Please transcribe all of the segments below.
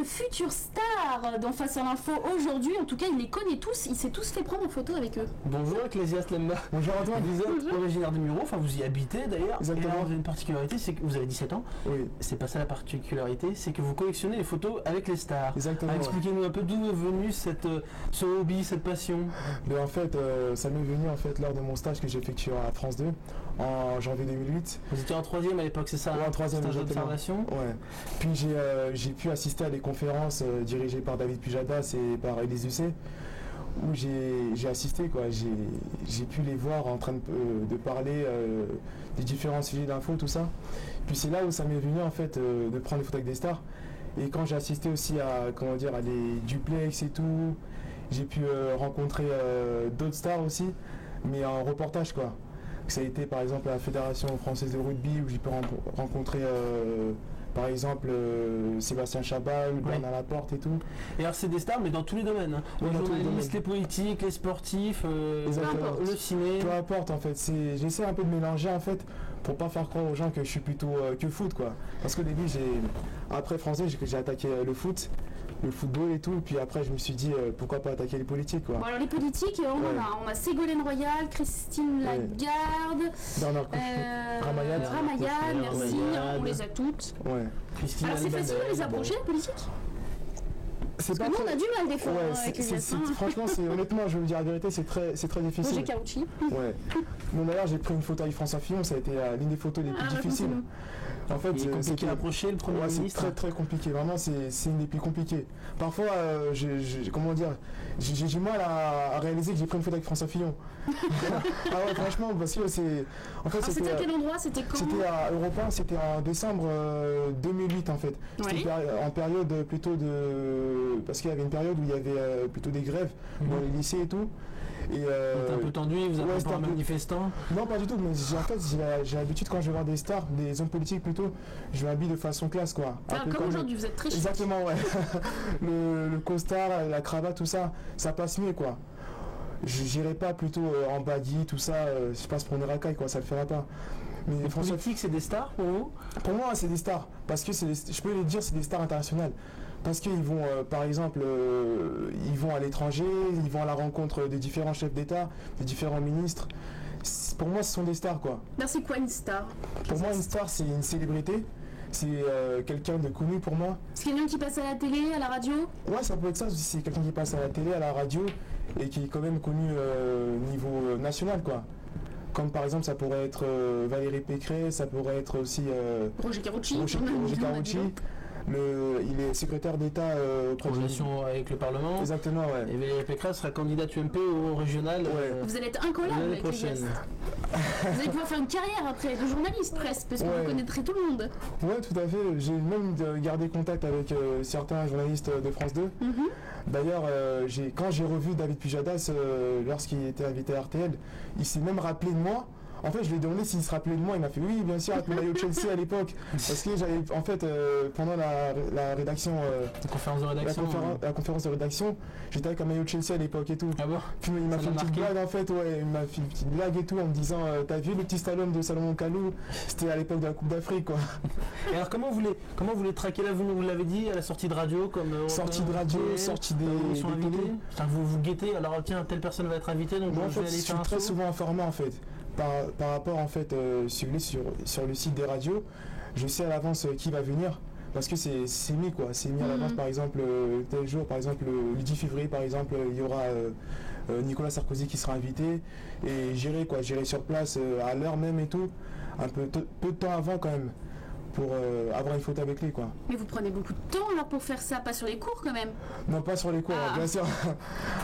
de futures stars dans Face à l'info aujourd'hui. En tout cas, il les connaît tous, il s'est tous fait prendre en photo avec eux. Bonjour Ecclésiaste Lemba. Bonjour Antoine. Vous êtes originaire de Muro, enfin vous y habitez d'ailleurs. Exactement. Et alors, vous avez une particularité, c'est que vous avez 17 ans. Oui. C'est pas ça la particularité, c'est que vous collectionnez les photos avec les stars. Exactement. Alors, expliquez-nous un peu d'où est venu ce hobby, cette passion. Mais en fait, ça m'est venu en fait lors de mon stage que j'ai effectué à France 2 en janvier 2008. Vous étiez en 3e à l'époque, c'est ça? Ouais, en 3e, stage exactement. d'observation. Ouais. Puis j'ai pu assister à des conférences dirigées par David Pujadas et par Élise Lucet, où j'ai assisté, quoi. J'ai pu les voir en train de parler des différents sujets d'infos, tout ça. Puis c'est là où ça m'est venu en fait de prendre des photos avec des stars. Et quand j'ai assisté aussi à des duplex et tout, j'ai pu rencontrer d'autres stars aussi, mais en reportage, quoi. Ça a été par exemple à la Fédération française de rugby où j'ai pu rencontrer par exemple Sébastien Chabal, Bernard Laporte et tout. Et alors c'est des stars mais dans tous les domaines. Hein. Oui, les dans tous les journalistes, les politiques, les sportifs, le ciné. Peu importe en fait. J'essaie un peu de mélanger en fait pour pas faire croire aux gens que je suis plutôt que foot, quoi. Parce qu'au début après français j'ai attaqué le football et tout, et puis après je me suis dit pourquoi pas attaquer les politiques, quoi. Bon, alors les politiques, on a Ségolène Royal, Christine Lagarde, Ramayad, merci, on les a toutes. Ouais. Christine alors c'est facile de les approcher, les politiques? Parce que nous on a du mal des fois avec les franchement, honnêtement, je veux vous dire la vérité, c'est très difficile. Roger Carucci. Ouais. Bon d'ailleurs j'ai pris une photo avec François Fillon, ça a été l'une des photos les plus difficiles. En fait, c'est compliqué à approcher le Premier ministre. C'est très compliqué, vraiment c'est une des plus compliquées. Parfois, j'ai du mal à réaliser que j'ai pris une photo avec François Fillon. Ah ouais, franchement, parce que c'est... En fait, c'était à quel endroit? C'était quand? C'était à Europe 1, c'était en décembre 2008 en fait. C'était en période plutôt de... Parce qu'il y avait une période où il y avait plutôt des grèves dans les lycées et tout. C'était un peu tendu, vous avez pas un manifestant? Non, pas du tout, mais j'ai l'habitude quand je vais voir des stars, des hommes politiques plutôt, je m'habille de façon classe, quoi. Comme aujourd'hui, vous êtes très chic. Exactement, ouais. le costard, la cravate, tout ça, ça passe mieux, quoi. J'irai pas plutôt en baggy, tout ça, je passe pour une racaille, quoi, ça le fera pas. Mais les politiques, c'est des stars pour vous? Pour moi, c'est des stars, parce que je peux les dire, c'est des stars internationales. Parce qu'ils vont, par exemple, ils vont à l'étranger, ils vont à la rencontre des différents chefs d'État, des différents ministres. Pour moi, ce sont des stars, quoi. C'est quoi une star? Pour moi, une star, c'est une célébrité. C'est quelqu'un de connu pour moi. C'est quelqu'un qui passe à la télé, à la radio? Ouais, ça peut être ça aussi. C'est quelqu'un qui passe à la télé, à la radio, et qui est quand même connu au niveau national, quoi. Comme par exemple, ça pourrait être Valérie Pécresse, ça pourrait être aussi Roger Carucci. Il est secrétaire d'État en relation avec le Parlement. Exactement, ouais. Et Valérie Pécresse sera candidate UMP au régional. Vous allez être incollable l'année prochaine. Vous allez pouvoir faire une carrière après de journaliste presque, parce que vous connaîtrez tout le monde. Ouais, tout à fait. J'ai même gardé contact avec certains journalistes de France 2. D'ailleurs, quand j'ai revu David Pujadas lorsqu'il était invité à RTL, il s'est même rappelé de moi. En fait, je lui ai demandé s'il se rappelait de moi. Il m'a fait oui, bien sûr, avec le maillot de Chelsea à l'époque. Parce que j'avais, en fait, pendant la rédaction, la conférence de rédaction, j'étais avec un maillot de Chelsea à l'époque et tout. Ah bon? Puis il m'a fait une petite blague, en fait, il m'a fait une petite blague et tout en me disant t'as vu le petit slalom de Salomon Kalou? C'était à l'époque de la Coupe d'Afrique, quoi. Et alors, comment vous les traquez là? Vous l'avez dit à la sortie de radio, sortie de radio, sortie des invités. Vous guettez. Alors tiens, telle personne va être invitée, donc moi, je vais aller faire un très souvent informé en fait. Par rapport en fait sur le site des radios, je sais à l'avance qui va venir parce que c'est mis, quoi, c'est mis à l'avance. Par exemple tel jour, par exemple le 10 février par exemple, il y aura Nicolas Sarkozy qui sera invité et j'irai sur place à l'heure même et tout, un peu de temps avant quand même, pour avoir une photo avec lui, quoi. Mais vous prenez beaucoup de temps alors pour faire ça, pas sur les cours quand même? Non, pas sur les cours, bien sûr.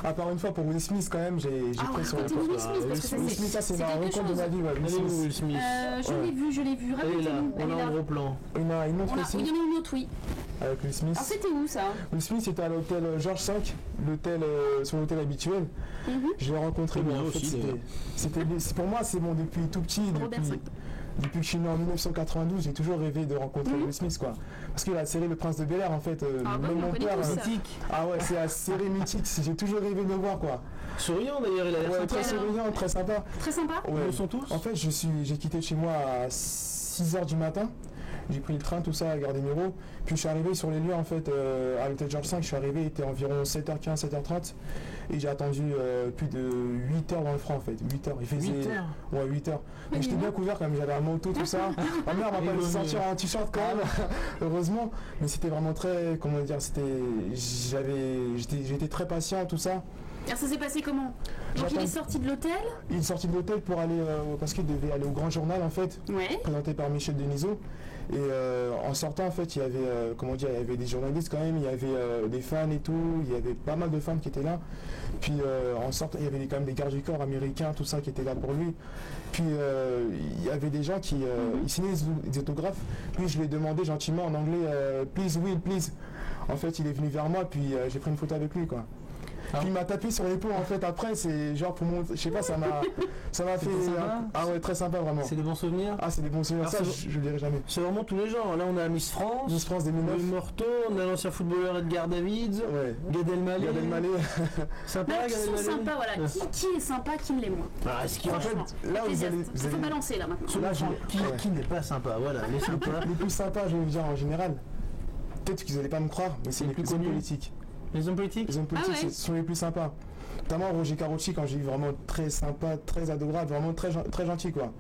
À part une fois pour Will Smith quand même, j'ai pris sur les cours. Will Smith, parce que Will Smith, ça c'est ma rencontre de ma vie. Will Smith. Je l'ai vu. On a un gros plan. Il y en a une autre aussi. Il y en a une autre, oui. Avec Will Smith. Alors c'était où ça? Will Smith, c'était à l'hôtel George V, son hôtel habituel. Je l'ai rencontré, mais en fait pour moi c'est bon depuis tout petit, depuis que je suis né en 1992, j'ai toujours rêvé de rencontrer Will Smith, quoi. Parce que la série Le Prince de Bel-Air, en fait, même mon père, mythique. Ah ouais, c'est la série mythique, j'ai toujours rêvé de le voir, quoi. Souriant d'ailleurs, il a l'air très souriant, très sympa. Très sympa. Ouais. Ils sont tous. En fait, j'ai quitté de chez moi à 6h du matin. j'ai pris le train, tout ça, à Gare des Mureaux. Puis je suis arrivé sur les lieux en fait, à l'hôtel Georges V, je suis arrivé, il était environ 7h15, 7h30. Et j'ai attendu plus de 8 heures dans le frein en fait. 8 heures. Il faisait. 8 heures. Ouais, 8 heures. Mais j'étais bien couvert quand même, j'avais un manteau, tout ça. Ma mère m'a pas laissé sortir en t-shirt quand même, heureusement. Mais c'était vraiment très. Comment dire, j'étais très patient, tout ça. Alors ça s'est passé comment? Donc il est sorti de l'hôtel? Il est sorti de l'hôtel pour aller, parce qu'il devait aller au Grand Journal en fait, Ouais. présenté par Michel Denisot. Et en sortant en fait, il y avait, il y avait des journalistes quand même, il y avait des fans et tout, il y avait pas mal de fans qui étaient là. Puis en sortant, il y avait quand même des gardes du corps américains, tout ça qui étaient là pour lui. Puis il y avait des gens qui ils signaient des autographes. Puis je lui ai demandé gentiment en anglais, please Will, please. En fait, il est venu vers moi, puis j'ai pris une photo avec lui quoi. Puis il m'a tapé sur l'épaule en fait après, c'est genre pour mon. Je sais pas, ça m'a fait. Sympa. Ah ouais, très sympa vraiment. C'est des bons souvenirs. Ah, c'est des bons souvenirs, Alors, ça je le dirai jamais. C'est vraiment tous les genres. Là, on a Miss France, Miss France 2009. Louis Morteau, on a l'ancien footballeur Edgar Davids, Ouais. Gad Elmaleh. Gad Elmaleh. Sympa, Là, Gad qui sont Elmaleh. sympas, voilà. Qui est sympa, qui ne l'est moins? Ah, est-ce qu'il En fait, là vous allez. Ça fait balancer là maintenant. Là, qui n'est pas sympa, voilà, les sympas. Les plus sympas, je vais vous dire en général. Peut-être que vous n'allez pas me croire, mais c'est Les les plus hommes connus. politiques. Les hommes politiques. Les hommes politiques, Ah ouais. ce sont les plus sympas. Notamment Roger Carucci, quand j'ai vu vraiment très sympa, très adorable, vraiment très gentil quoi.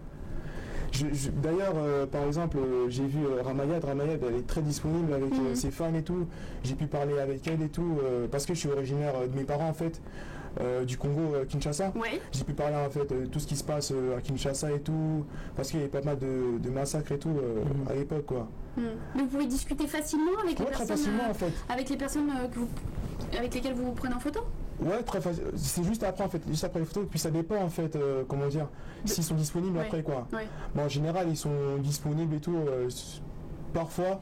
D'ailleurs, par exemple, j'ai vu Ramayad, elle est très disponible avec ses fans et tout. J'ai pu parler avec elle et tout, parce que je suis originaire de mes parents en fait, du Congo, Kinshasa. Ouais. J'ai pu parler en fait tout ce qui se passe à Kinshasa et tout, parce qu'il y avait pas mal de massacres et tout à l'époque quoi. Mais vous pouvez discuter facilement avec les Ouais, très personnes, facilement en fait. avec les personnes avec lesquelles vous vous prenez en photo? Ouais, très facile. C'est juste après en fait, juste après les photos. Puis ça dépend en fait, comment dire, s'ils sont disponibles Ouais. après quoi. Ouais. Bon, en général, ils sont disponibles et tout, parfois.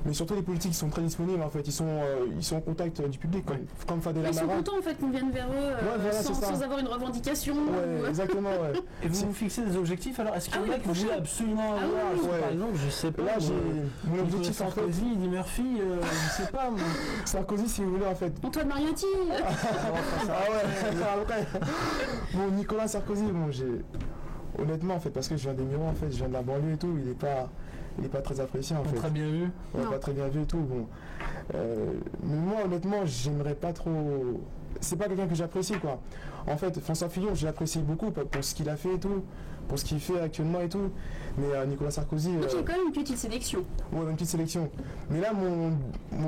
Mais surtout les politiques, ils sont très disponibles en fait. Ils sont en contact du public, comme Fadel Ils sont Amara. contents en fait qu'on vienne vers eux voilà, sans, c'est ça. sans avoir une revendication. Ouais, exactement, ouais. Et vous vous fixez des objectifs alors? Est-ce qu'il y en a que vous voulez absolument Ah avoir? oui, Je sais, ouais. Par exemple, je sais pas. Là, moi, mon objectif en fait, Sarkozy, Eddie Murphy, je sais pas. Moi. Sarkozy, si vous voulez en fait. Antoine Mariotti. Ah ouais, après. Bon, Nicolas Sarkozy, bon, honnêtement en fait, parce que je viens des Mureaux en fait, je viens de la banlieue et tout, il est pas très apprécié en fait. Très bien vu. Ouais, Non. pas très bien vu et tout. Bon. Mais moi, honnêtement, j'aimerais pas trop. C'est pas quelqu'un que j'apprécie, quoi. En fait, François Fillon, je l'apprécie beaucoup pour ce qu'il a fait et tout, pour ce qu'il fait actuellement et tout. Mais Nicolas Sarkozy. Donc il y a quand même une petite sélection. Ouais, une petite sélection. Mais là,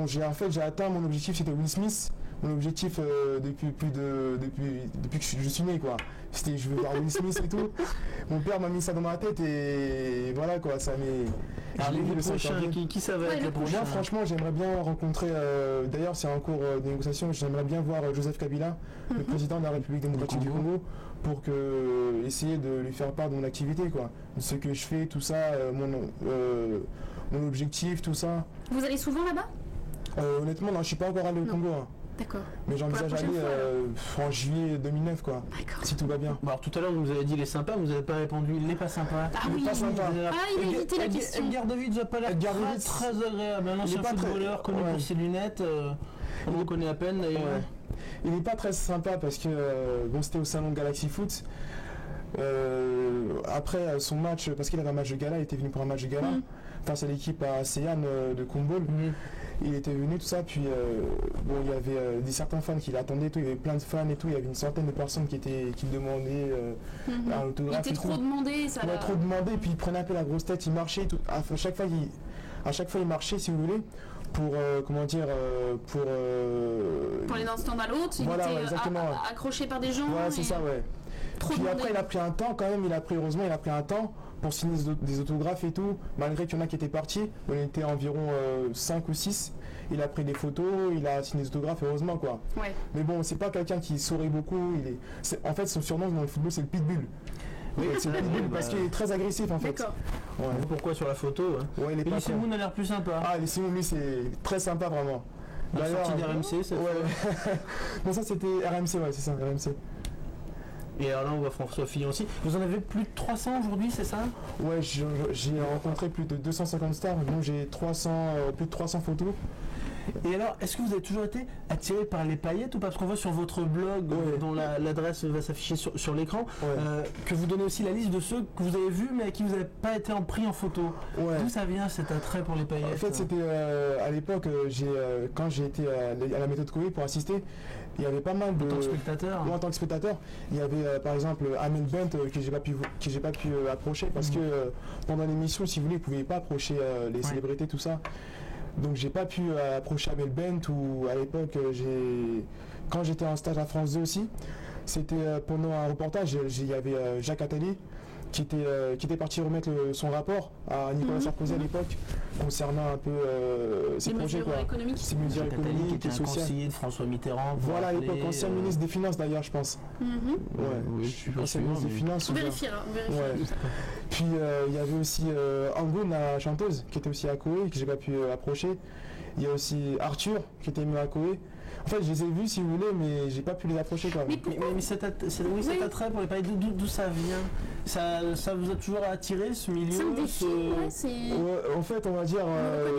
j'ai atteint mon objectif, c'était Will Smith. Mon objectif depuis que je suis né, quoi. C'était je veux voir Will Smith et tout. Mon père m'a mis ça dans ma tête et voilà quoi, ça m'est. Alors je l'ai vu les le prochains, 5 janvier. qui ça va Ouais, être le le prochain? Moi franchement j'aimerais bien rencontrer, d'ailleurs c'est en cours de négociation, j'aimerais bien voir Joseph Kabila, le président de la République démocratique du Congo, pour essayer de lui faire part de mon activité quoi, de ce que je fais, tout ça, mon objectif, tout ça. Vous allez souvent là-bas? Honnêtement non, je suis pas encore allé au Non. Congo, hein. D'accord. Mais j'envisage Pour la aller prochaine en juillet 2009 quoi, D'accord. si tout va bien. Bon, alors tout à l'heure vous nous avez dit il est sympa, vous n'avez pas répondu il n'est pas sympa. Ah oui. pas sympa. Ah, il a évité la question. Edgar Davids n'a pas l'air Edgar très, Davids, très agréable. Un il ancien est pas très- footballeur connu ouais. pour ses lunettes. On le connaît à peine d'ailleurs. Ouais. Il n'est pas très sympa parce que bon, c'était au salon Galaxy Foot. Après son match, parce qu'il avait un match de gala, il était venu pour un match de gala face à l'équipe à ASEAN de Kumbol. Il était venu tout ça, puis bon, il y avait des certains fans qui l'attendaient, tout, il y avait plein de fans et tout, il y avait une centaine de personnes qui demandaient un Il autographe. était et trop tout. demandé, ça Il a l'a- trop demandé, puis il prenait un peu la grosse tête, il marchait, tout. À chaque fois il marchait, si vous voulez, pour comment dire, Pour aller d'un stand à l'autre, il Voilà, était ouais, exactement, ouais. accroché par des gens. ouais, c'est et ça, ouais. Trop Puis demandé. après il a pris un temps quand même, heureusement il a pris un temps pour signer des autographes et tout, malgré qu'il y en a qui étaient partis, on était environ 5 ou 6, il a pris des photos, il a signé des autographes, heureusement quoi. Ouais. Mais bon, c'est pas quelqu'un qui sourit beaucoup, en fait son surnom dans le football c'est le pitbull. Oui, C'est le pitbull parce qu'il est très agressif en fait. D'accord. Ouais, Pourquoi sur la photo hein. ouais il est pas Elie con. Semoun a l'air plus sympa. Ah, les Simon lui c'est très sympa vraiment. La D'ailleurs, sortie d'RMC cette fois. Ouais. Non ça c'était RMC, ouais c'est ça, RMC. Et alors là on voit François Fillon aussi. Vous en avez plus de 300 aujourd'hui, c'est ça? Ouais, j'ai rencontré plus de 250 stars, donc j'ai plus de 300 photos. Et alors, est-ce que vous avez toujours été attiré par les paillettes ou pas? Parce qu'on voit sur votre blog, dont l'adresse va s'afficher sur l'écran, que vous donnez aussi la liste de ceux que vous avez vus mais à qui vous n'avez pas été pris en photo. D'où ça vient cet attrait pour les paillettes? En fait, c'était à l'époque, quand j'ai été à la méthode Coué pour assister, il y avait pas mal de... En tant que spectateur? Moi, en tant que spectateur, il y avait par exemple Amel Bent que j'ai pas pu approcher parce que pendant l'émission, si vous voulez, vous ne pouviez pas approcher les célébrités, tout ça. Donc j'ai pas pu approcher Amel Bent ou à l'époque, quand j'étais en stage à France 2 aussi, c'était pendant un reportage, il y avait Jacques Attali qui était parti remettre son rapport à Nicolas Sarkozy à l'époque concernant un peu ses projets, économiques. Mesures économiques qui était un conseiller de François Mitterrand. Voilà, à l'époque, ancien ministre des Finances d'ailleurs, je pense. Oui, je suis pas sûr. Ministre des Finances. On vérifiera. Puis il y avait aussi Angoune, la chanteuse, qui était aussi à Koé, que j'ai pas pu approcher. Il y a aussi Arthur, qui était mieux à Koé. En fait, je les ai vus si vous voulez, mais j'ai pas pu les approcher quand même. Mais cet attrait pour les paillettes, d'où ça vient? Ça vous a toujours attiré ce milieu? Ça me défie, en fait, on va dire,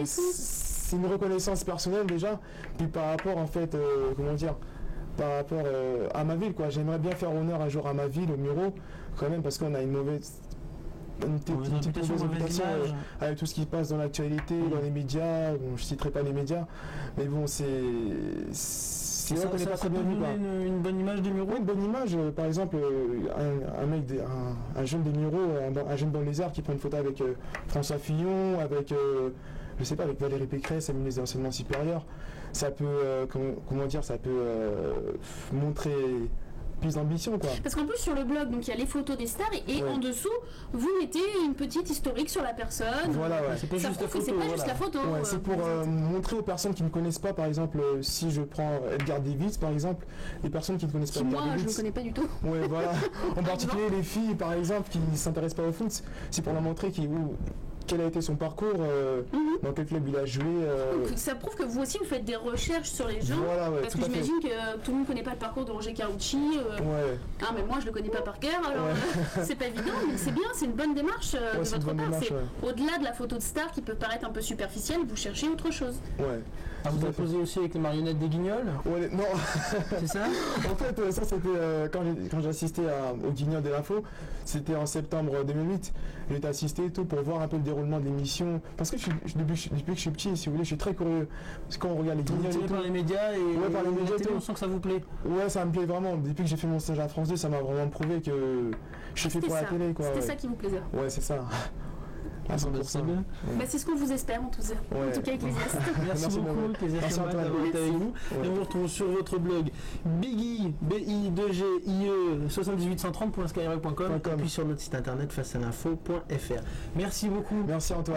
c'est une reconnaissance personnelle déjà. Puis par rapport, en fait, par rapport à ma ville, quoi. J'aimerais bien faire honneur un jour à ma ville, au Muro, quand même, parce qu'on a une mauvaise réputation avec tout ce qui se passe dans l'actualité, dans les médias. Bon, je citerai pas les médias, mais bon, c'est vrai qu'on n'est pas très bien vu. Une bonne image des Mureaux? Une bonne image, par exemple, un jeune des Mureaux, un jeune banlieusard qui prend une photo avec François Fillon, avec je sais pas, avec Valérie Pécresse, la ministre de l'enseignement supérieur, ça peut ça peut montrer plus d'ambition, quoi. Parce qu'en plus sur le blog, donc il y a les photos des stars et en dessous vous mettez une petite historique sur la personne. Voilà, c'est pas juste la photo. C'est pas juste la photo. C'est pour montrer aux personnes qui ne connaissent pas, par exemple, si je prends Edgar Davids, par exemple, les personnes qui ne connaissent pas Edgar Davids. Moi, je ne connais pas du tout. Ouais, voilà. En particulier les filles, par exemple, qui ne s'intéressent pas au foot, c'est pour leur montrer quel a été son parcours, dans quel club il a joué. Ça prouve que vous aussi vous faites des recherches sur les gens, parce que j'imagine que tout le monde ne connaît pas le parcours de Roger Carucci. Mais moi je le connais pas par cœur, alors c'est pas évident, mais c'est bien, c'est une bonne démarche de votre part. C'est au-delà de la photo de star qui peut paraître un peu superficielle, vous cherchez autre chose. Vous avez posé aussi avec les marionnettes des Guignols? Non. C'est ça? En fait, ça c'était quand j'ai assisté au Guignol de l'info, c'était en septembre 2008. J'ai été assisté et tout pour voir un peu le déroulement de l'émission. Parce que depuis que je suis petit, si vous voulez, je suis très curieux. Parce que quand on regarde les Guignols par les médias et par les médias, on sent que ça vous plaît. Ouais, ça me plaît vraiment. Depuis que j'ai fait mon stage à France 2, ça m'a vraiment prouvé que je suis fait pour la télé, quoi. C'était ça qui vous plaisait. Ouais, c'est ça. C'est ce qu'on vous espère en tout cas, Ecclésiaste. Merci beaucoup, Ecclésiaste, d'avoir été avec vous. Et on vous retrouve sur votre blog Biggie, BI2GIE 7830.skyrock.com et puis sur notre site internet facealinfo.fr. Merci beaucoup. Merci Antoine.